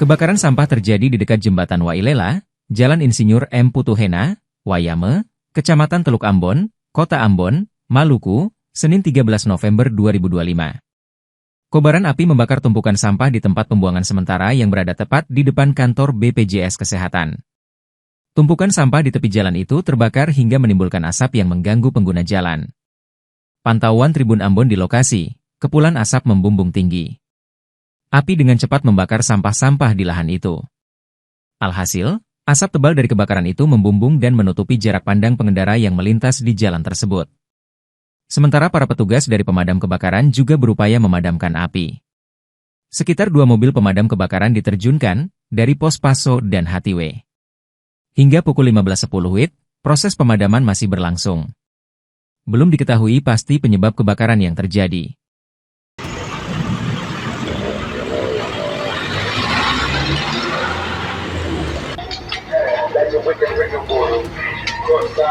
Kebakaran sampah terjadi di dekat Jembatan Wailela, Jalan Insinyur M. Putuhena, Wayame, Kecamatan Teluk Ambon, Kota Ambon, Maluku, Senin 13 November 2025. Kobaran api membakar tumpukan sampah di tempat pembuangan sementara yang berada tepat di depan kantor BPJS Kesehatan. Tumpukan sampah di tepi jalan itu terbakar hingga menimbulkan asap yang mengganggu pengguna jalan. Pantauan Tribun Ambon di lokasi, kepulan asap membumbung tinggi. Api dengan cepat membakar sampah-sampah di lahan itu. Alhasil, asap tebal dari kebakaran itu membumbung dan menutupi jarak pandang pengendara yang melintas di jalan tersebut. Sementara para petugas dari pemadam kebakaran juga berupaya memadamkan api. Sekitar 2 mobil pemadam kebakaran diterjunkan dari Pos Paso dan Hatiwe. Hingga pukul 15.10 WIB, proses pemadaman masih berlangsung. Belum diketahui pasti penyebab kebakaran yang terjadi.